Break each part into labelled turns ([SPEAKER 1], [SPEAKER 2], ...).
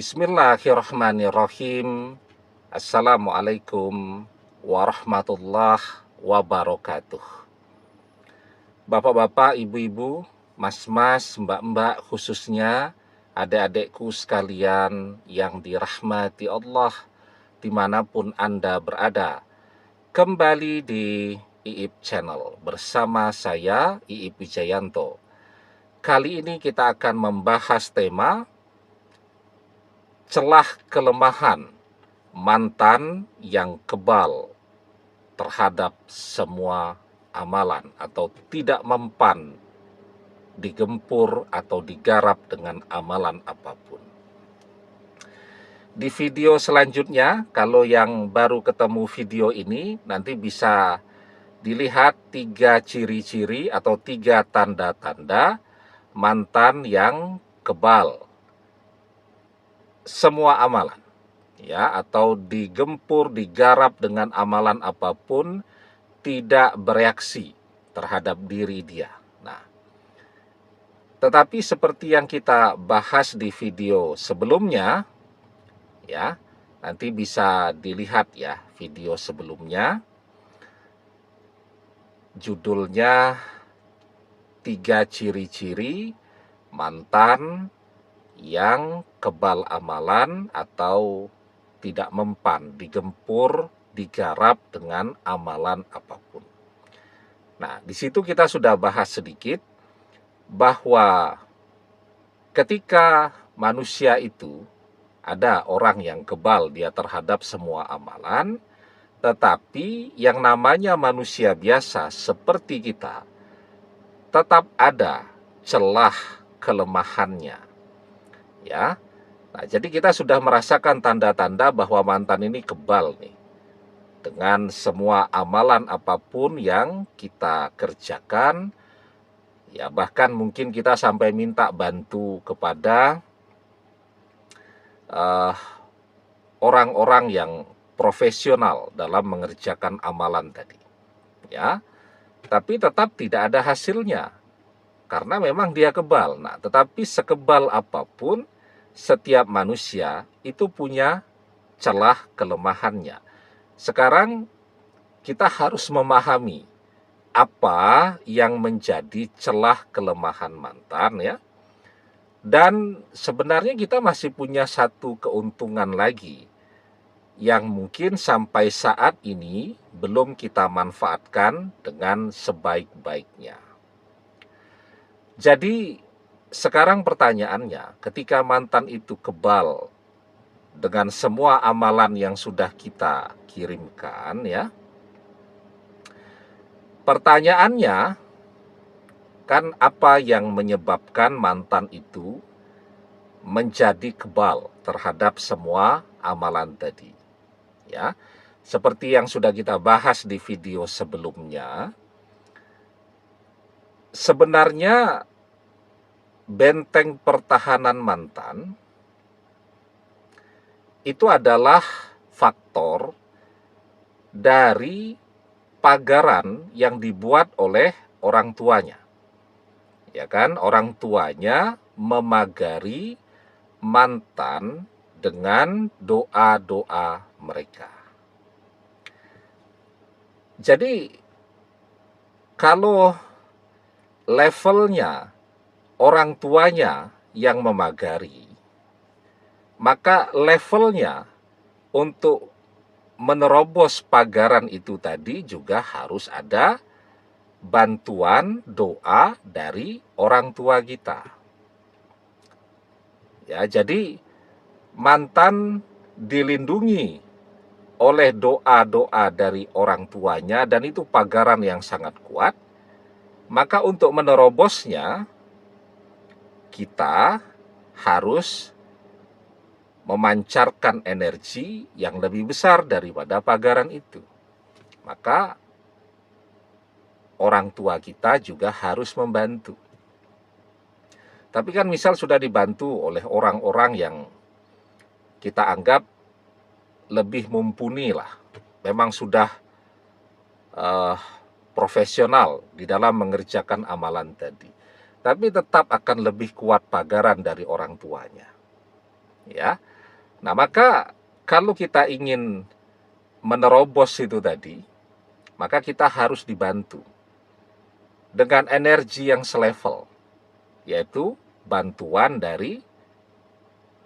[SPEAKER 1] Bismillahirrahmanirrahim. Assalamualaikum warahmatullahi wabarakatuh. Bapak-bapak, ibu-ibu, mas-mas, mbak-mbak, khususnya adik-adikku sekalian yang dirahmati Allah dimanapun Anda berada. Kembali di Iip Channel bersama saya, Iip Wijayanto. Kali ini kita akan membahas tema celah kelemahan mantan yang kebal terhadap semua amalan atau tidak mempan digempur atau digarap dengan amalan apapun. Di video selanjutnya, kalau yang baru ketemu video ini, nanti bisa dilihat 3 ciri-ciri atau 3 tanda-tanda mantan yang kebal semua amalan, ya, atau digempur, digarap dengan amalan apapun, tidak bereaksi terhadap diri dia. Nah, tetapi seperti yang kita bahas di video sebelumnya, ya, nanti bisa dilihat ya video sebelumnya. Judulnya 3 ciri-ciri mantan yang kebal amalan atau tidak mempan, digempur, digarap dengan amalan apapun. Nah, di situ kita sudah bahas sedikit bahwa ketika manusia itu ada orang yang kebal dia terhadap semua amalan, tetapi yang namanya manusia biasa seperti kita tetap ada celah kelemahannya. Ya. Nah, jadi kita sudah merasakan tanda-tanda bahwa mantan ini kebal nih dengan semua amalan apapun yang kita kerjakan. Ya, bahkan mungkin kita sampai minta bantu kepada orang-orang yang profesional dalam mengerjakan amalan tadi. Ya. Tapi tetap tidak ada hasilnya karena memang dia kebal. Nah, tetapi sekebal apapun setiap manusia itu punya celah kelemahannya. Sekarang kita harus memahami apa yang menjadi celah kelemahan mantan ya. Dan sebenarnya kita masih punya satu keuntungan lagi yang mungkin sampai saat ini belum kita manfaatkan dengan sebaik-baiknya. Jadi sekarang pertanyaannya, ketika mantan itu kebal dengan semua amalan yang sudah kita kirimkan ya, pertanyaannya kan apa yang menyebabkan mantan itu menjadi kebal terhadap semua amalan tadi ya. Seperti yang sudah kita bahas di video sebelumnya, sebenarnya benteng pertahanan mantan itu adalah faktor dari pagaran yang dibuat oleh orang tuanya. Ya kan, orang tuanya memagari mantan dengan doa-doa mereka. Jadi kalau levelnya orang tuanya yang memagari, maka levelnya untuk menerobos pagaran itu tadi juga harus ada bantuan doa dari orang tua kita. Ya, jadi mantan dilindungi oleh doa-doa dari orang tuanya dan itu pagaran yang sangat kuat. Maka untuk menerobosnya kita harus memancarkan energi yang lebih besar daripada pagaran itu. Maka orang tua kita juga harus membantu. Tapi kan misal sudah dibantu oleh orang-orang yang kita anggap lebih mumpuni lah. Memang sudah profesional di dalam mengerjakan amalan tadi. Tapi tetap akan lebih kuat pagaran dari orang tuanya. Ya. Nah, maka kalau kita ingin menerobos itu tadi, maka kita harus dibantu dengan energi yang selevel, yaitu bantuan dari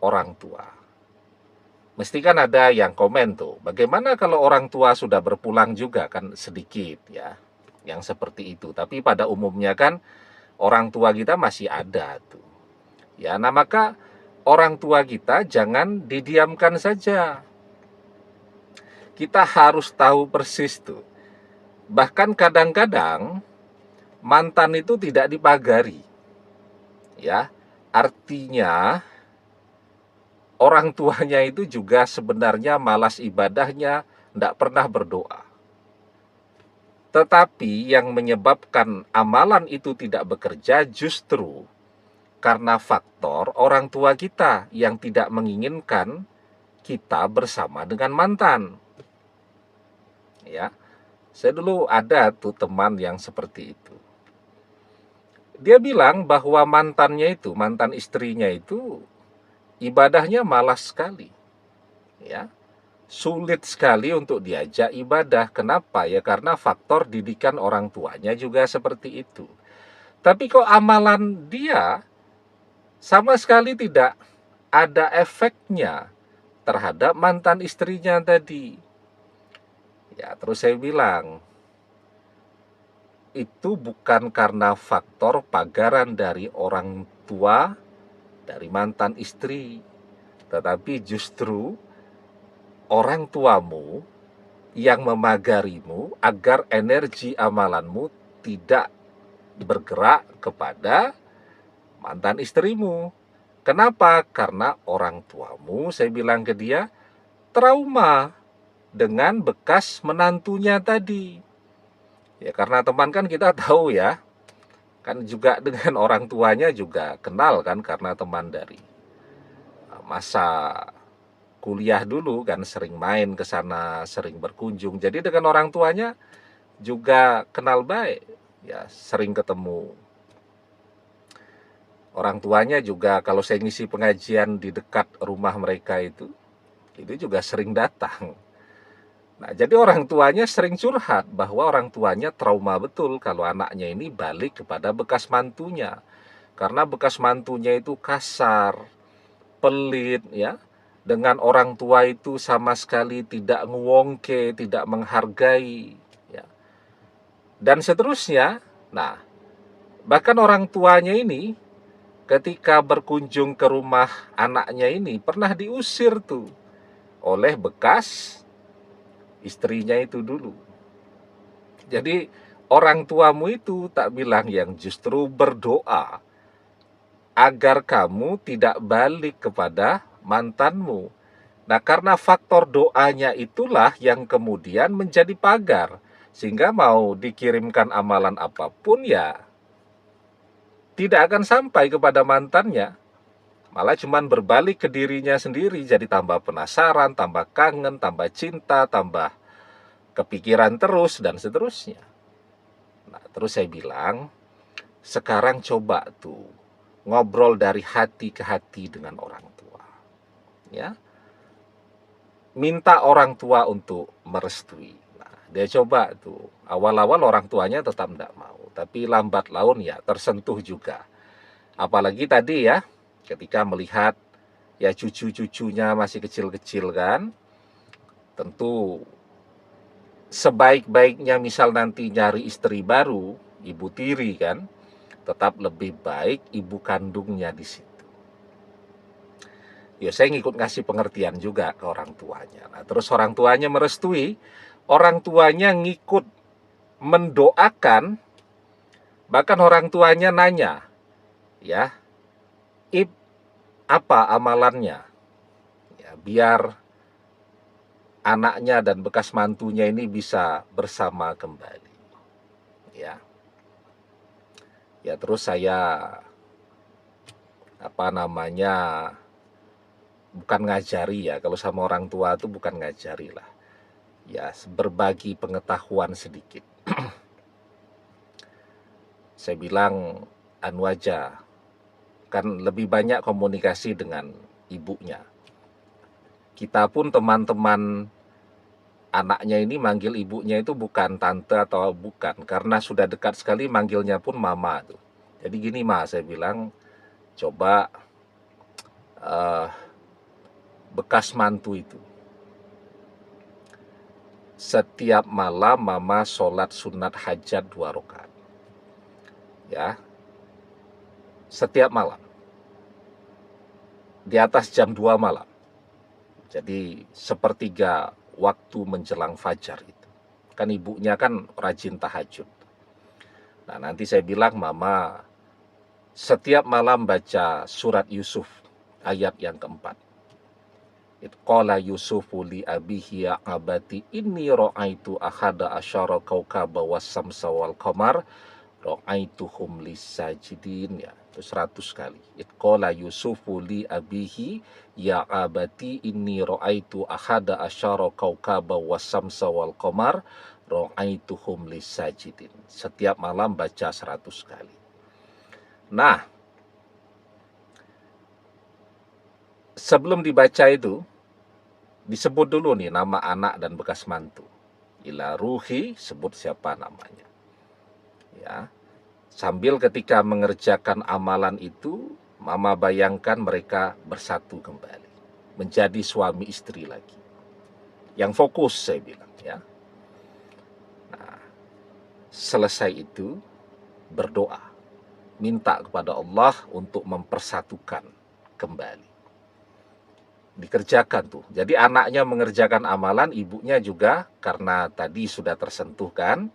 [SPEAKER 1] orang tua. Mesti kan ada yang komen tuh, bagaimana kalau orang tua sudah berpulang juga, kan sedikit ya yang seperti itu. Tapi pada umumnya kan orang tua kita masih ada tuh. Ya, nah maka orang tua kita jangan didiamkan saja. Kita harus tahu persis tuh. Bahkan kadang-kadang mantan itu tidak dipagari. Ya, artinya orang tuanya itu juga sebenarnya malas ibadahnya, tidak pernah berdoa. Tetapi yang menyebabkan amalan itu tidak bekerja justru karena faktor orang tua kita yang tidak menginginkan kita bersama dengan mantan. Ya, saya dulu ada tuh teman yang seperti itu. Dia bilang bahwa mantannya itu, mantan istrinya itu ibadahnya malas sekali. Ya, sulit sekali untuk diajak ibadah. Kenapa? Ya karena faktor didikan orang tuanya juga seperti itu. Tapi kok amalan dia sama sekali tidak ada efeknya terhadap mantan istrinya tadi. Ya, terus saya bilang, itu bukan karena faktor pagaran dari orang tua, dari mantan istri, tetapi justru orang tuamu yang memagarimu agar energi amalanmu tidak bergerak kepada mantan istrimu. Kenapa? Karena orang tuamu, saya bilang ke dia, trauma dengan bekas menantunya tadi. Ya karena teman kan kita tahu ya, kan juga dengan orang tuanya juga kenal kan, karena teman dari masa kuliah dulu kan, sering main ke sana, sering berkunjung. Jadi dengan orang tuanya juga kenal baik, ya sering ketemu. Orang tuanya juga kalau saya ngisi pengajian di dekat rumah mereka itu juga sering datang. Nah, jadi orang tuanya sering curhat bahwa orang tuanya trauma betul kalau anaknya ini balik kepada bekas mantunya. Karena bekas mantunya itu kasar, pelit ya. Dengan orang tua itu sama sekali tidak ngewongke, tidak menghargai ya. Dan seterusnya. Nah, bahkan orang tuanya ini ketika berkunjung ke rumah anaknya ini pernah diusir tuh oleh bekas istrinya itu dulu. Jadi orang tuamu itu tak bilang yang justru berdoa agar kamu tidak balik kepada mantanmu. Nah, karena faktor doanya itulah yang kemudian menjadi pagar, sehingga mau dikirimkan amalan apapun ya tidak akan sampai kepada mantannya. Malah cuman berbalik ke dirinya sendiri, jadi tambah penasaran, tambah kangen, tambah cinta, tambah kepikiran terus, dan seterusnya. Nah, terus saya bilang, sekarang coba tuh ngobrol dari hati ke hati dengan orang tua. Ya, minta orang tua untuk merestui. Nah, dia coba tuh. Awal-awal orang tuanya tetap tidak mau, tapi lambat laun ya tersentuh juga. Apalagi tadi ya, ketika melihat ya cucu-cucunya masih kecil-kecil kan, tentu sebaik-baiknya misal nanti nyari istri baru, ibu tiri kan, tetap lebih baik ibu kandungnya di situ. Ya saya ngikut ngasih pengertian juga ke orang tuanya. Nah, terus orang tuanya merestui, orang tuanya ngikut mendoakan, bahkan orang tuanya nanya, ya, apa amalannya? Ya, biar anaknya dan bekas mantunya ini bisa bersama kembali. Ya. Ya terus saya bukan ngajari ya, kalau sama orang tua itu bukan ngajari lah. Ya, berbagi pengetahuan sedikit. Saya bilang anu aja, kan lebih banyak komunikasi dengan ibunya. Kita pun teman-teman anaknya ini manggil ibunya itu bukan tante atau bukan, karena sudah dekat sekali manggilnya pun mama tuh. Jadi gini saya bilang, coba eh, bekas mantu itu. Setiap malam mama sholat sunat hajat 2 rakaat. Ya, setiap malam. Di atas jam 2 malam. Jadi sepertiga waktu menjelang fajar itu. Kan ibunya kan rajin tahajud. Nah, nanti saya bilang mama setiap malam baca surat Yusuf ayat yang keempat. Qala Yusufu li abihi ya abati inni ra'aitu ahada asyara kaukaba was-samsa wal qamar ra'aituhum lisajidin, ya. Itu 100 kali. Qala Yusufu li abihi ya abati inni ra'aitu ahada asyara kaukaba was-samsa wal qamar ra'aituhum lisajidin. Setiap malam baca 100 kali. Nah, sebelum dibaca itu disebut dulu nih nama anak dan bekas mantu. Ila ruhi, sebut siapa namanya. Ya. Sambil ketika mengerjakan amalan itu, mama bayangkan mereka bersatu kembali, menjadi suami istri lagi. Yang fokus saya bilang, ya. Nah, selesai itu berdoa, minta kepada Allah untuk mempersatukan kembali. Dikerjakan tuh. Jadi anaknya mengerjakan amalan, ibunya juga karena tadi sudah tersentuh kan,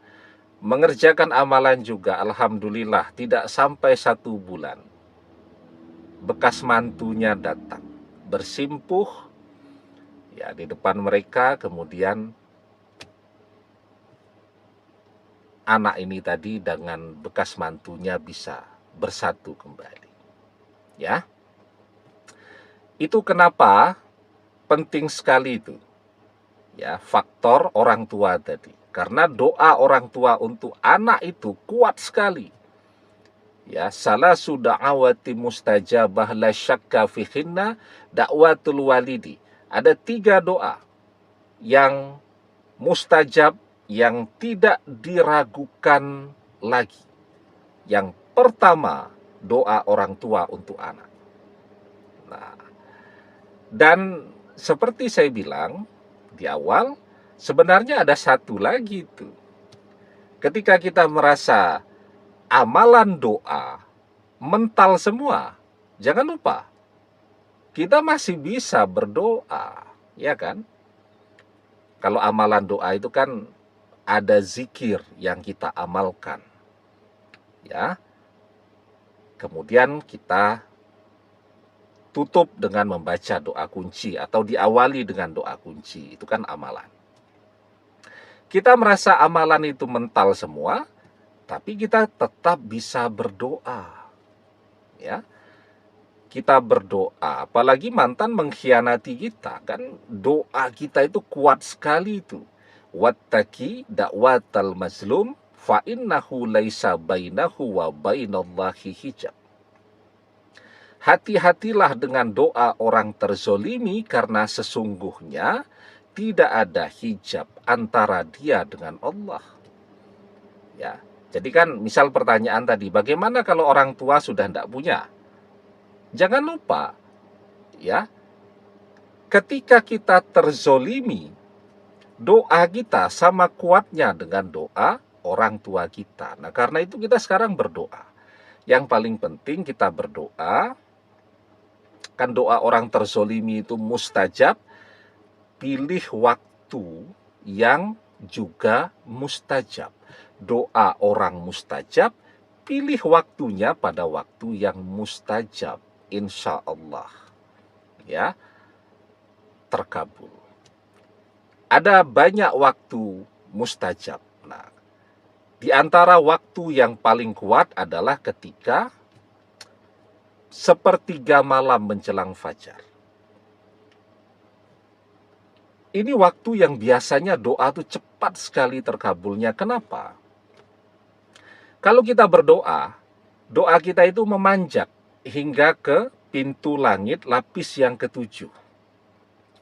[SPEAKER 1] mengerjakan amalan juga. Alhamdulillah tidak sampai 1 bulan bekas mantunya datang bersimpuh ya di depan mereka, kemudian anak ini tadi dengan bekas mantunya bisa bersatu kembali. Ya. Itu kenapa penting sekali itu. Ya, faktor orang tua tadi. Karena doa orang tua untuk anak itu kuat sekali. Ya, salasu da'awati mustajabah la syakka fihinna da'watul walidi. Ada 3 doa yang mustajab, yang tidak diragukan lagi. Yang pertama, doa orang tua untuk anak. Nah, dan seperti saya bilang di awal, sebenarnya ada satu lagi tuh. Ketika kita merasa amalan doa mental semua, jangan lupa kita masih bisa berdoa, ya kan? Kalau amalan doa itu kan ada zikir yang kita amalkan, ya. Kemudian kita tutup dengan membaca doa kunci atau diawali dengan doa kunci, itu kan amalan. Kita merasa amalan itu mental semua, tapi kita tetap bisa berdoa. Ya. Kita berdoa, apalagi mantan mengkhianati kita, kan doa kita itu kuat sekali itu. Wattaqi da'watal mazlum fa innahu laisa bainahu wa bainallahi hijab. Hati-hatilah dengan doa orang terzolimi, karena sesungguhnya tidak ada hijab antara dia dengan Allah. Ya, jadi kan misal pertanyaan tadi, bagaimana kalau orang tua sudah tidak punya? Jangan lupa, ya, ketika kita terzolimi, doa kita sama kuatnya dengan doa orang tua kita. Nah, karena itu kita sekarang berdoa. Yang paling penting kita berdoa. Kan doa orang terzolimi itu mustajab, pilih waktu yang juga mustajab. Doa orang mustajab, pilih waktunya pada waktu yang mustajab. Insya Allah, ya, terkabul. Ada banyak waktu mustajab. Nah, di antara waktu yang paling kuat adalah ketika sepertiga malam menjelang fajar. Ini waktu yang biasanya doa itu cepat sekali terkabulnya. Kenapa? Kalau kita berdoa, doa kita itu memanjat hingga ke pintu langit lapis yang ke-7.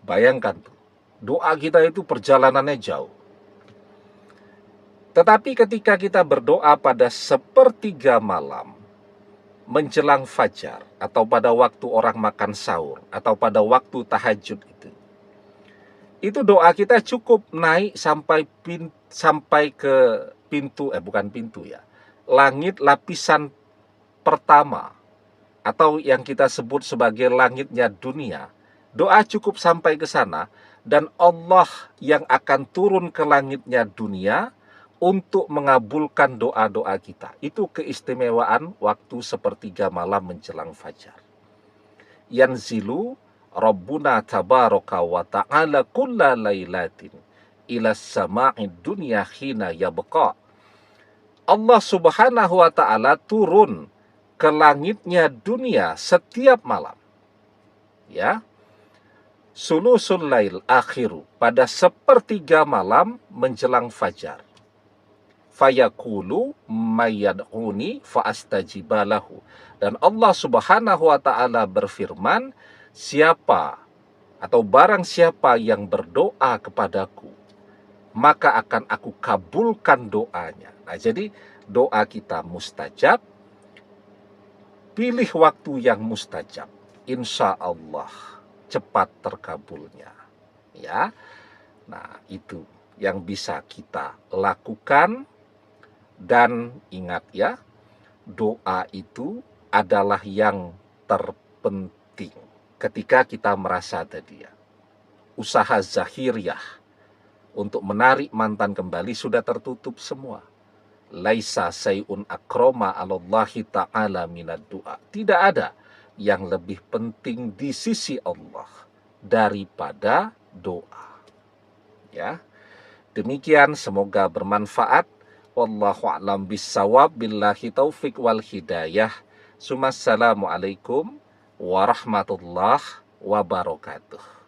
[SPEAKER 1] Bayangkan tuh, doa kita itu perjalanannya jauh. Tetapi ketika kita berdoa pada sepertiga malam, menjelang fajar, atau pada waktu orang makan sahur, atau pada waktu tahajud itu doa kita cukup naik sampai ke pintu, bukan pintu ya, langit lapisan pertama, atau yang kita sebut sebagai langitnya dunia. Doa cukup sampai ke sana, dan Allah yang akan turun ke langitnya dunia untuk mengabulkan doa-doa kita. Itu keistimewaan waktu sepertiga malam menjelang fajar. Yanzilu Rabbuna tabaraka wa ta'ala kulla lailatin ila sama'i dunya hina yabqa. Allah subhanahu wa ta'ala turun ke langitnya dunia setiap malam. Ya, sulusul lail akhiru, pada sepertiga malam menjelang fajar. Fayaqulu mayyad'uni fa'astajibalahu. Dan Allah subhanahu wa ta'ala berfirman, siapa atau barang siapa yang berdoa kepadaku, maka akan aku kabulkan doanya. Nah, jadi doa kita mustajab, pilih waktu yang mustajab, insya Allah cepat terkabulnya. Ya, nah itu yang bisa kita lakukan. Dan ingat ya, doa itu adalah yang terpenting. Ketika kita merasa tadi ya, usaha zahiriyah untuk menarik mantan kembali sudah tertutup semua. Laisa sayun akroma alallahi ta'ala minad doa. Tidak ada yang lebih penting di sisi Allah daripada doa. Ya, demikian, semoga bermanfaat. Wallahu a'lam bissawab, billahi taufik wal hidayah. Assalamualaikum warahmatullahi wabarakatuh.